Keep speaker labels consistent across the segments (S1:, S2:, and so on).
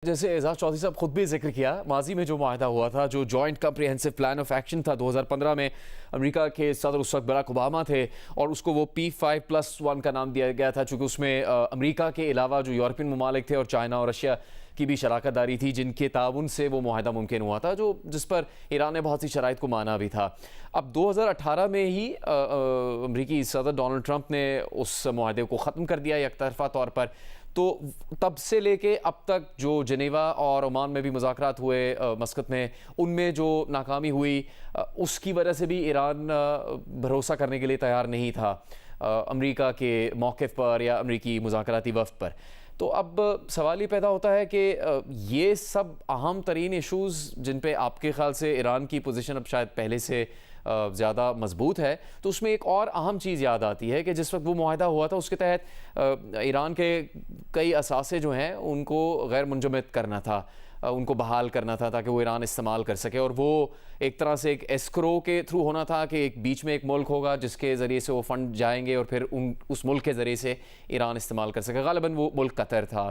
S1: जैसे एजाज चौधरी साहब खुद भी जिक्र किया, माजी में जो माहिदा हुआ था, जो joint comprehensive plan of action था 2015 में, अमेरिका के सदर उस वक्त बराक ओबामा थे और उसको वो P5+1 का नाम दिया गया था, चूँकि उसमें अमेरिका के अलावा जो यूरोपियन ममालिक थे और चाइना और रशिया की भी शराकत दारी थी, जिनके ताउन से वो माहिदा मुमकिन हुआ था, जिस पर ईरान ने बहुत सी शराइत को माना भी था। अब 2018 में ही अमरीकी सदर डोनाल्ड ट्रंप ने उस माहदे को ख़त्म कर दिया एक तरफा तौर पर। तो तब से लेके अब तक जो जनेवा और ओमान में भी मुज़ाकरात हुए मस्कत में, उनमें जो नाकामी हुई, उसकी वजह से भी ईरान भरोसा करने के लिए तैयार नहीं था अमेरिका के मौक़िफ़ पर या अमरीकी मुज़ाकराती वफ़द पर। तो अब सवाल ये पैदा होता है कि ये सब अहम तरीन इशूज़ जिन पे आपके ख़्याल से ईरान की पोजीशन अब शायद पहले से ज़्यादा मजबूत है, तो उसमें एक और अहम चीज़ याद आती है कि जिस वक्त वो मुआहदा हुआ था उसके तहत ईरान के कई असासे जो हैं उनको गैर मुंजमद करना था, उनको बहाल करना था ताकि वो ईरान इस्तेमाल कर सके, और वो एक तरह से एक एस्क्रो के थ्रू होना था कि एक बीच में एक मुल्क होगा जिसके ज़रिए से वो फ़ंड जाएंगे और फिर उस मुल्क के ज़रिए से ईरान इस्तेमाल कर सके। गालिबन वो मुल्क कतर था,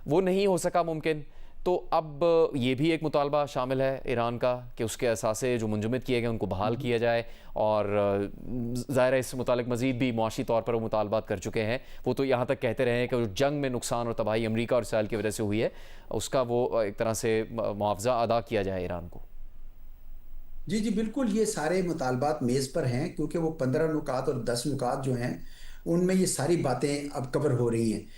S1: वो नहीं हो सका मुमकिन। तो अब ये भी एक मुतालबा शामिल है ईरान का कि उसके असासे जो मुंजमद किए गए उनको बहाल किया जाए, और ज़ाहिर है इस मुतालिक मज़ीद भी मुआशी तौर पर वो मुतालबात कर चुके हैं। वो तो यहाँ तक कहते रहे हैं कि जो जंग में नुकसान और तबाही अमरीका और इसराइल की वजह से हुई है, उसका वो एक तरह से मुआवजा अदा किया जाए ईरान को।
S2: जी जी बिल्कुल, ये सारे मुतालबात मेज़ पर हैं क्योंकि वो 15 नुकात और 10 नुकात जो हैं उनमें ये सारी बातें अब कवर हो रही हैं।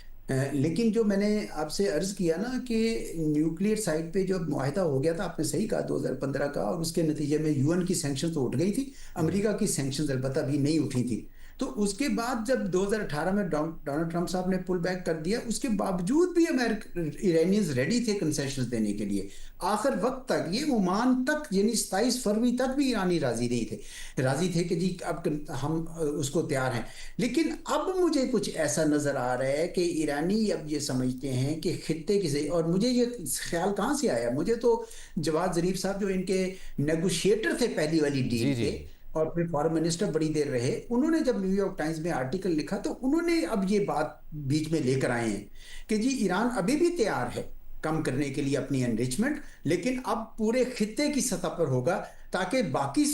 S2: लेकिन जो मैंने आपसे अर्ज़ किया ना कि न्यूक्लियर साइड पे जो मुआहिदा हो गया था, आपने सही कहा 2015 का, और उसके नतीजे में यूएन की सैंक्शन तो उठ गई थी, अमेरिका की सैंक्शन अलबत्ता भी नहीं उठी थी। तो उसके बाद जब 2018 में डोनाल्ड ट्रंप साहब ने पुल बैक कर दिया, उसके बावजूद भी ईरानियंस रेडी थे कंसेशंस देने के लिए। आखिर वक्त तक, ये ओमान तक, यानी 27 फरवरी तक भी ईरानी राजी नहीं थे, राजी थे कि जी अब हम उसको तैयार हैं। लेकिन अब मुझे कुछ ऐसा नजर आ रहा है कि ईरानी अब ये समझते हैं कि खित्ते की सही, और मुझे ये ख्याल कहाँ से आया, मुझे तो जवाद जरीफ साहब जो इनके नेगोशिएटर थे पहली वाली
S1: जी
S2: डील
S1: जी।
S2: के, और फिर फॉरेन मिनिस्टर बड़ी देर रहे, उन्होंने जब न्यूयॉर्क टाइम्स में आर्टिकल लिखा तो उन्होंने अब ये बात बीच में लेकर आए हैं कि जी ईरान अभी भी तैयार है कम करने के लिए अपनी एनरिचमेंट, लेकिन अब पूरे खित्ते की सतह पर होगा, ताकि बाकी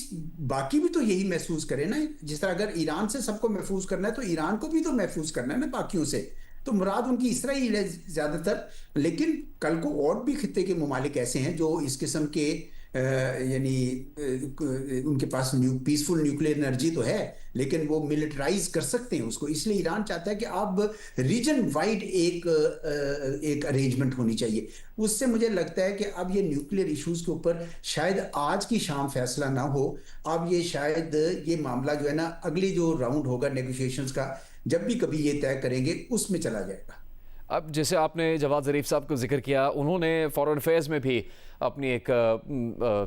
S2: बाकी भी तो यही महसूस करें ना। जिस तरह अगर ईरान से सबको महफूज करना है तो ईरान को भी तो महफूज करना है ना बाकियों से। तो मुराद उनकी इस तरह ही है ज्यादातर। लेकिन कल को और भी खित्ते के ममालिक ऐसे हैं जो इस किस्म के यानी उनके पास पीसफुल न्यूक्लियर एनर्जी तो है, लेकिन वो मिलिटराइज कर सकते हैं उसको। इसलिए ईरान चाहता है कि अब रीजन वाइड एक अरेंजमेंट होनी चाहिए। उससे मुझे लगता है कि अब ये न्यूक्लियर इश्यूज के ऊपर शायद आज की शाम फैसला ना हो। अब ये शायद ये मामला जो है ना, अगली जो राउंड होगा नेगोशिएशंस का, जब भी कभी ये तय करेंगे उसमें चला जाएगा।
S1: अब जैसे आपने जवाद ज़रीफ साहब को जिक्र किया, उन्होंने फॉरेन अफेयर्स में भी अपनी एक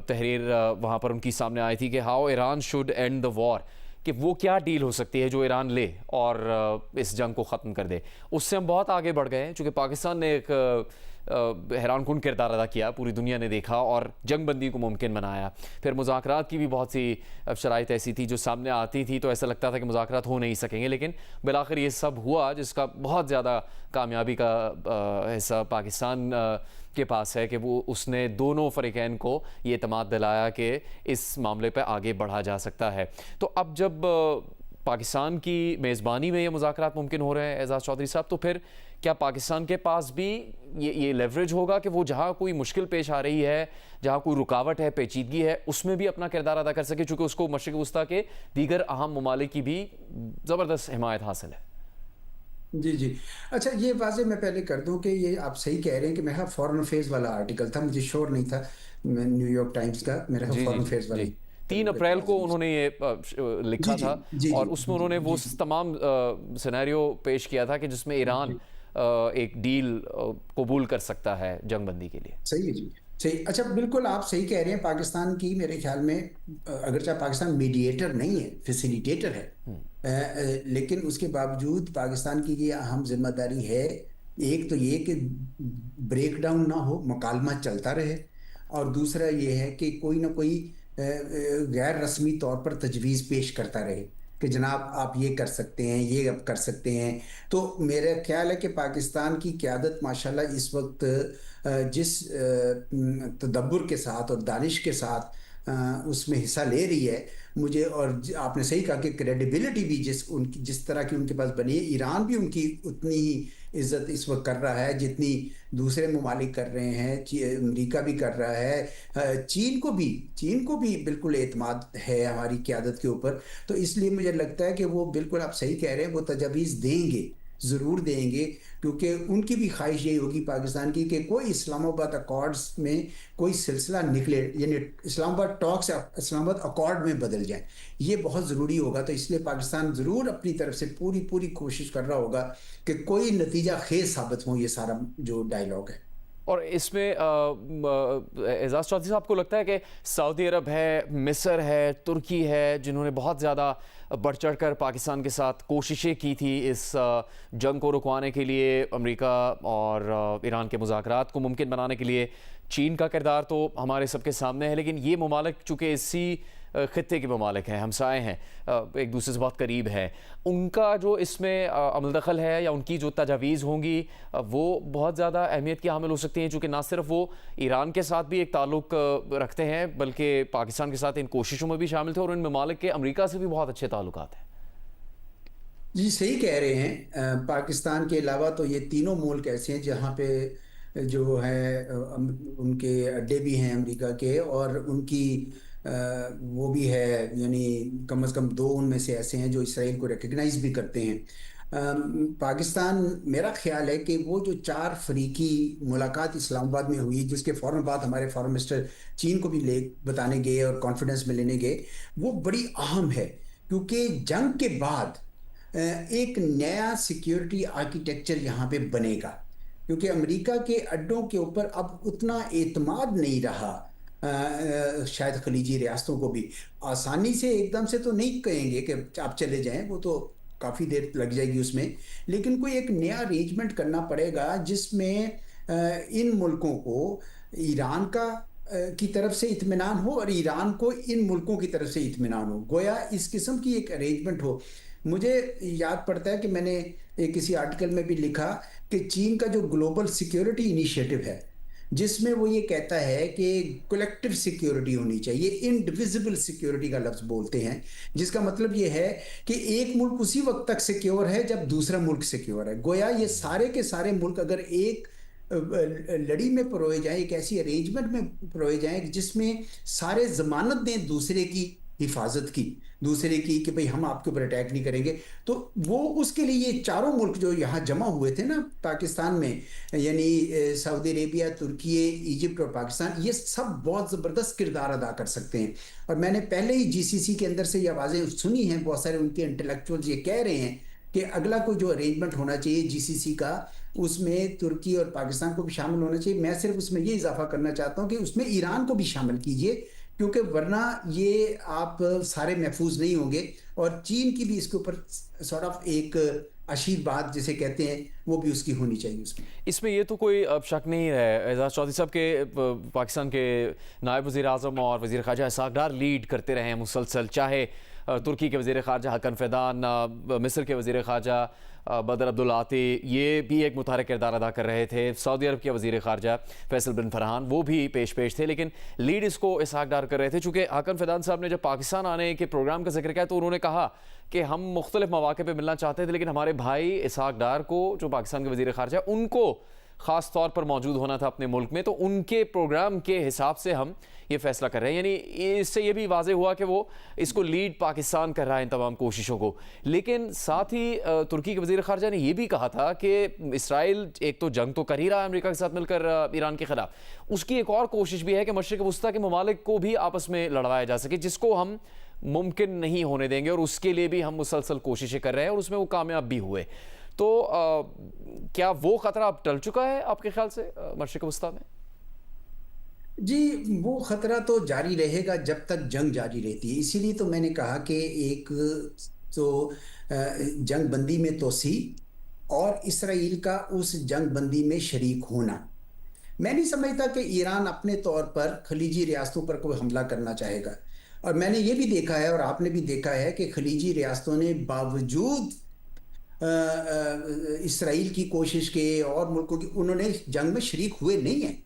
S1: तहरीर वहाँ पर उनकी सामने आई थी कि how Iran should and the war, कि वो क्या डील हो सकती है जो ईरान ले और इस जंग को ख़त्म कर दे। उससे हम बहुत आगे बढ़ गए हैं, चूँकि पाकिस्तान ने एक हैरानकुन किरदार अदा किया, पूरी दुनिया ने देखा और जंग बंदी को मुमकिन बनाया। फिर मुज़ाकरात की भी बहुत सी शराइत ऐसी थी जो सामने आती थी तो ऐसा लगता था कि मुज़ाकरात हो नहीं सकेंगे, लेकिन बिलाखिर ये सब हुआ, जिसका बहुत ज़्यादा कामयाबी का हिस्सा पाकिस्तान के पास है कि वो उसने दोनों फ़रीक़ैन को ये एतमाद दिलाया कि इस मामले पर आगे बढ़ा जा सकता है। तो अब जब पाकिस्तान की मेज़बानी में ये मुज़ाकरात मुमकिन हो रहे हैं एजाज़ चौधरी साहब, तो फिर क्या पाकिस्तान के पास भी ये लेवरेज होगा कि वो जहाँ कोई मुश्किल पेश आ रही है, जहाँ कोई रुकावट है, पेचीदगी है, उसमें भी अपना किरदार अदा कर सके, चूँकि उसको मशरिक़ वस्ता के दीगर अहम ममालिक की भी ज़बरदस्त हिमायत हासिल है?
S2: जी जी। अच्छा, ये वाजे मैं पहले कर दूं कि ये आप सही कह रहे हैं कि मेरा फॉरेन अफेयर्स वाला आर्टिकल था, मुझे श्योर नहीं था। न्यूयॉर्क टाइम्स का मेरा
S1: जी जी
S2: फॉरेन
S1: जी
S2: अफेयर्स
S1: जी।
S2: वाली
S1: 3 अप्रैल को उन्होंने ये
S2: जी
S1: लिखा
S2: जी
S1: था,
S2: जी जी
S1: और उसमें उन्होंने वो
S2: जी जी
S1: तमाम सिनेरियो पेश किया था कि जिसमें ईरान
S2: जी।
S1: एक डील कबूल कर सकता है जंग बंदी के लिए।
S2: सही है जी। सही, अच्छा बिल्कुल आप सही कह रहे हैं। पाकिस्तान की मेरे ख्याल में अगरचे पाकिस्तान मीडिएटर नहीं है, फैसिलिटेटर है, लेकिन उसके बावजूद पाकिस्तान की ये अहम जिम्मेदारी है। एक तो ये कि ब्रेक डाउन ना हो, मुकालमा चलता रहे, और दूसरा ये है कि कोई ना कोई गैर रस्मी तौर पर तजवीज़ पेश करता रहे कि जनाब आप ये कर सकते हैं, ये अब कर सकते हैं। तो मेरा ख्याल है कि पाकिस्तान की क़यादत माशाल्लाह इस वक्त जिस तदब्बुर के साथ और दानिश के साथ उसमें हिस्सा ले रही है, मुझे और आपने सही कहा कि क्रेडिबिलिटी भी जिस तरह की उनके पास बनी है, ईरान भी उनकी उतनी ही इज्जत इस वक्त कर रहा है जितनी दूसरे ममालिक कर रहे हैं। अमेरिका भी कर रहा है, चीन को भी बिल्कुल एतमाद है हमारी क़यादत के ऊपर। तो इसलिए मुझे लगता है कि वो बिल्कुल आप सही कह रहे हैं, वो तजावीज़ देंगे, ज़रूर देंगे, क्योंकि उनकी भी ख्वाहिश यही होगी पाकिस्तान की कि कोई इस्लामाबाद अकॉर्ड्स में कोई सिलसिला निकले, यानी इस्लामाबाद टॉक्स इस्लामाबाद अकॉर्ड में बदल जाए। ये बहुत ज़रूरी होगा। तो इसलिए पाकिस्तान ज़रूर अपनी तरफ से पूरी पूरी कोशिश कर रहा होगा कि कोई नतीजा खेज साबित हो ये सारा जो डायलॉग है।
S1: और इसमें एजाज चौधरी साहब को लगता है कि सऊदी अरब है, मिस्र है, तुर्की है, जिन्होंने बहुत ज़्यादा बढ़ चढ़ कर पाकिस्तान के साथ कोशिशें की थी इस जंग को रुकवाने के लिए, अमेरिका और ईरान के मुज़ाकरात को मुमकिन बनाने के लिए चीन का किरदार तो हमारे सबके सामने है। लेकिन ये ममालिक चूँकि इसी ख़ित्ते के ममालिक हैं, हमसाए हैं, एक दूसरे से बहुत करीब है, उनका जो इसमें अमल दखल है या उनकी जो तजावीज़ होंगी वो बहुत ज़्यादा अहमियत की हामिल हो सकती हैं, चूँकि ना सिर्फ वो ईरान के साथ भी एक ताल्लुक़ रखते हैं बल्कि पाकिस्तान के साथ इन कोशिशों में भी शामिल थे और इन ममालिक के अमेरिका से भी बहुत अच्छे ताल्लुकात हैं।
S2: जी सही कह रहे हैं। पाकिस्तान के अलावा तो ये तीनों मुल्क ऐसे हैं जहाँ पे जो है उनके अड्डे भी हैं अमेरिका के, और उनकी वो भी है, यानी कम से कम दो उनमें से ऐसे हैं जो इसराइल को रिकग्नाइज भी करते हैं। पाकिस्तान, मेरा ख्याल है कि वो जो 4 फरीकी मुलाकात इस्लामाबाद में हुई, जिसके फ़ौरन बाद हमारे फॉरेन मिनिस्टर चीन को भी ले बताने गए और कॉन्फिडेंस में लेने गए, वो बड़ी अहम है। क्योंकि जंग के बाद एक नया सिक्योरिटी आर्किटेक्चर यहाँ पे बनेगा, क्योंकि अमेरिका के अड्डों के ऊपर अब उतना एतमाद नहीं रहा। शायद खलीजी रियासतों को भी आसानी से एकदम से तो नहीं कहेंगे कि आप चले जाएं, वो तो काफ़ी देर लग जाएगी उसमें। लेकिन कोई एक नया अरेंजमेंट करना पड़ेगा जिसमें इन मुल्कों को ईरान का की तरफ से इत्मीनान हो और ईरान को इन मुल्कों की तरफ से इत्मीनान हो, गोया इस किस्म की एक अरेंजमेंट हो। मुझे याद पड़ता है कि मैंने एक किसी आर्टिकल में भी लिखा कि चीन का जो ग्लोबल सिक्योरिटी इनिशिएटिव है, जिसमें वो ये कहता है कि कलेक्टिव सिक्योरिटी होनी चाहिए, इनडिविजिबल सिक्योरिटी का लफ्ज़ बोलते हैं, जिसका मतलब ये है कि एक मुल्क उसी वक्त तक सिक्योर है जब दूसरा मुल्क सिक्योर है। गोया ये सारे के सारे मुल्क अगर एक लड़ी में परोए जाएं, एक ऐसी अरेंजमेंट में परोए जाएं जिसमें सारे जमानत दें दूसरे की हिफाजत की, दूसरे की कि भाई हम आपके ऊपर अटैक नहीं करेंगे, तो वो उसके लिए ये चारों मुल्क जो यहाँ जमा हुए थे ना पाकिस्तान में, यानी सऊदी अरेबिया, तुर्की, इजिप्ट और पाकिस्तान, ये सब बहुत ज़बरदस्त किरदार अदा कर सकते हैं। और मैंने पहले ही जीसीसी के अंदर से ये आवाज़ें सुनी हैं, बहुत सारे उनके इंटेलेक्चुअल्स ये कह रहे हैं कि अगला कोई जो अरेंजमेंट होना चाहिए जीसीसी का, उसमें तुर्की और पाकिस्तान को भी शामिल होना चाहिए। मैं सिर्फ उसमें ये इजाफा करना चाहता हूँ कि उसमें ईरान को भी शामिल कीजिए, क्योंकि वरना ये आप सारे महफूज नहीं होंगे। और चीन की भी इसके ऊपर सॉर्ट ऑफ एक आशीर्वाद जिसे कहते हैं, वो भी उसकी होनी चाहिए उसमें।
S1: इसमें ये तो कोई अब शक नहीं है एजाज चौधरी साहब के पाकिस्तान के नायब वज़ीर आज़म और वज़ीर ख़ारजा इसहाक़ डार लीड करते रहे हैं मुसलसल, चाहे तुर्की के वज़ीर ख़ारजा हकन फ़ैदान, मिस्र के वज़ीर ख़ारजा बदर अब्दुल आती, ये भी एक मुतहरक किरदार अदा कर रहे थे। सऊदी अरब के वज़ीर ख़ारजा फैसल बिन फरहान वो भी पेश है, लेकिन लीड इसको इसहाक़ डार कर रहे थे। चूँकि हकन फ़ैदान साहब ने जब पाकिस्तान आने के प्रोग्राम का जिक्र किया तो उन्होंने कहा कि हम मुख्तलिफ मौक़े पर मिलना चाहते थे, लेकिन हमारे भाई इसहाक़ डार को, जो पाकिस्तान के वज़ीर ख़ारजा, उनको ख़ास तौर पर मौजूद होना था अपने मुल्क में, तो उनके प्रोग्राम के हिसाब से हम ये फ़ैसला कर रहे हैं। यानी इससे ये भी वाज़े हुआ कि वो इसको लीड पाकिस्तान कर रहा है इन तमाम कोशिशों को। लेकिन साथ ही तुर्की के वज़ीर ख़ारजा ने यह भी कहा था कि इसराइल एक तो जंग तो कर ही रहा है अमेरिका के साथ मिलकर ईरान के ख़िलाफ़, उसकी एक और कोशिश भी है कि मशरिक़ वस्ता के ममालिक को भी आपस में लड़वाया जा सके, जिसको हम मुमकिन नहीं होने देंगे, और उसके लिए भी हम मुसलसल कोशिशें कर रहे हैं और उसमें वो कामयाब भी हुए। तो क्या वो ख़तरा अब टल चुका है आपके ख्याल से मशरिक़ वस्ता में?
S2: जी, वो ख़तरा तो जारी रहेगा जब तक जंग जारी रहती है। इसीलिए तो मैंने कहा कि एक तो जंग बंदी में तोसी और इसराइल का उस जंग बंदी में शरीक होना। मैं नहीं समझता कि ईरान अपने तौर पर खलीजी रियासतों पर कोई हमला करना चाहेगा। और मैंने ये भी देखा है और आपने भी देखा है कि खलीजी रियासतों ने बावजूद इसराइल की कोशिश के और मुल्कों की, उन्होंने इस जंग में शरीक हुए नहीं हैं।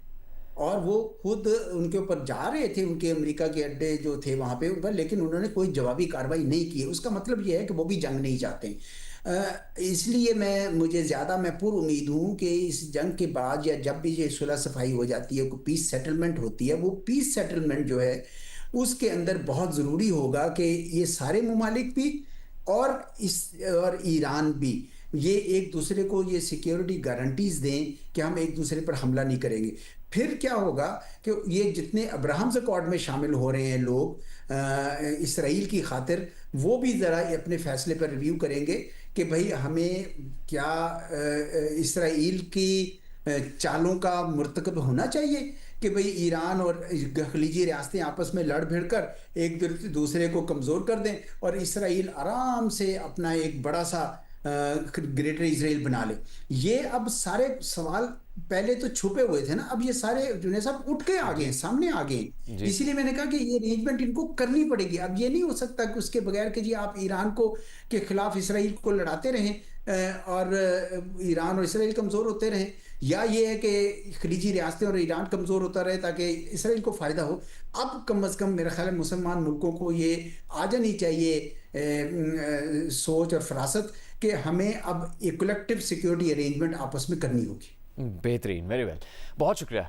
S2: और वो खुद उनके ऊपर जा रहे थे, उनके अमेरिका के अड्डे जो थे वहां पे ऊपर, लेकिन उन्होंने कोई जवाबी कार्रवाई नहीं की है। उसका मतलब ये है कि वो भी जंग नहीं चाहते। इसलिए मुझे ज़्यादा मैं पुर उम्मीद हूँ कि इस जंग के बाद या जब भी ये सुलह सफाई हो जाती है, कोई पीस सेटलमेंट होती है, वो पीस सेटलमेंट जो है उसके अंदर बहुत ज़रूरी होगा कि ये सारे ममालिक भी और इस और ईरान भी ये एक दूसरे को ये सिक्योरिटी गारंटीज दें कि हम एक दूसरे पर हमला नहीं करेंगे। फिर क्या होगा कि ये जितने अब्राहम्स अकॉर्ड में शामिल हो रहे हैं लोग इसराइल की खातिर, वो भी ज़रा अपने फैसले पर रिव्यू करेंगे कि भाई हमें क्या इसराइल की चालों का मुर्तकब होना चाहिए कि भाई ईरान और खलीजी रियासतें आपस में लड़ भिड़ कर एक दूसरे को कमज़ोर कर दें और इसराइल आराम से अपना एक बड़ा सा ग्रेटर इसराइल बना ले। ये अब सारे सवाल पहले तो छुपे हुए थे ना, अब ये सारे जुनेद साहब उठ के आ गए हैं, सामने आ गए हैं।
S1: जी।
S2: इसीलिए मैंने कहा कि ये अरेंजमेंट इनको करनी पड़ेगी। अब ये नहीं हो सकता कि उसके बगैर कि जी आप ईरान को के खिलाफ इसराइल को लड़ाते रहें और ईरान और इसराइल कमज़ोर होते रहें, या ये है कि खलीजी रियासतें और ईरान कमज़ोर होता रहे ताकि इसराइल को फ़ायदा हो। अब कम अज़ कम मेरा ख्याल है मुसलमान मुल्कों को ये आ जानी चाहिए सोच और फरासत कि हमें अब एक कलेक्टिव सिक्योरिटी अरेंजमेंट आपस में करनी होगी।
S1: बेहतरीन, वेरी वेल, बहुत शुक्रिया।